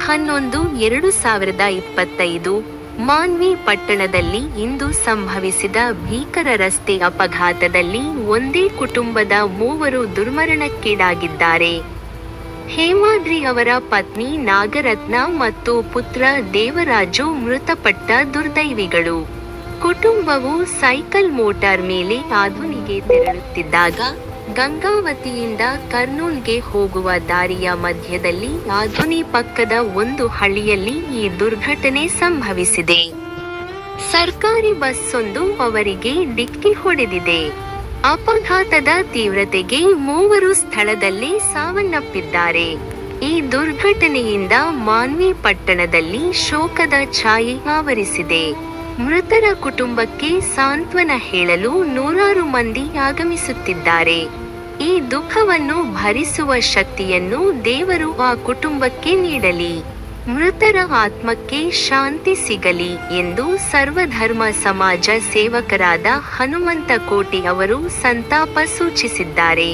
11/11/2025 ಮಾನ್ವಿ ಪಟ್ಟಣದಲ್ಲಿ ಇಂದು ಸಂಭವಿಸಿದ ಭೀಕರ ರಸ್ತೆ ಅಪಘಾತದಲ್ಲಿ ಒಂದೇ ಕುಟುಂಬದ 3 ದುರ್ಮರಣಕ್ಕೀಡಾಗಿದ್ದಾರೆ. ಹೇಮಾದ್ರಿ ಅವರ ಪತ್ನಿ ನಾಗರತ್ನ ಮತ್ತು ಪುತ್ರ ದೇವರಾಜು ಮೃತಪಟ್ಟ ದುರ್ದೈವಿಗಳು. ಕುಟುಂಬವು ಸೈಕಲ್ ಮೋಟಾರ್ ಮೇಲೆ ಆಧುನಿಗೆ ತೆರಳುತ್ತಿದ್ದಾಗ ಗಂಗಾವತಿಯಿಂದ ಕರ್ನೂಲ್ಗೆ ಹೋಗುವ ದಾರಿಯ ಮಧ್ಯದಲ್ಲಿ ಆಧುನಿ ಪಕ್ಕದ ಒಂದು ಹಳ್ಳಿಯಲ್ಲಿ ಈ ದುರ್ಘಟನೆ ಸಂಭವಿಸಿದೆ. ಸರ್ಕಾರಿ ಬಸ್ಸೊಂದು ಅವರಿಗೆ ಡಿಕ್ಕಿ ಹೊಡೆದಿದೆ. ಅಪಘಾತದ ತೀವ್ರತೆಗೆ 3 ಸ್ಥಳದಲ್ಲೇ ಸಾವನ್ನಪ್ಪಿದ್ದಾರೆ. ಈ ದುರ್ಘಟನೆಯಿಂದ ಮಾನ್ವಿ ಪಟ್ಟಣದಲ್ಲಿ ಶೋಕದ ಛಾಯೆ ಆವರಿಸಿದೆ. ಮೃತರ ಕುಟುಂಬಕ್ಕೆ ಸಾಂತ್ವನ ಹೇಳಲು ನೂರಾರು ಮಂದಿ ಆಗಮಿಸುತ್ತಿದ್ದಾರೆ. ಈ ದುಃಖವನ್ನು ಭರಿಸುವ ಶಕ್ತಿಯನ್ನು ದೇವರು ಆ ಕುಟುಂಬಕ್ಕೆ ನೀಡಲಿ. ಮೃತರ ಆತ್ಮಕ್ಕೆ ಶಾಂತಿ ಸಿಗಲಿ ಎಂದು ಸರ್ವಧರ್ಮ ಸಮಾಜ ಸೇವಕರಾದ ಹನುಮಂತ ಕೋಟಿ ಅವರು ಸಂತಾಪ ಸೂಚಿಸಿದ್ದಾರೆ.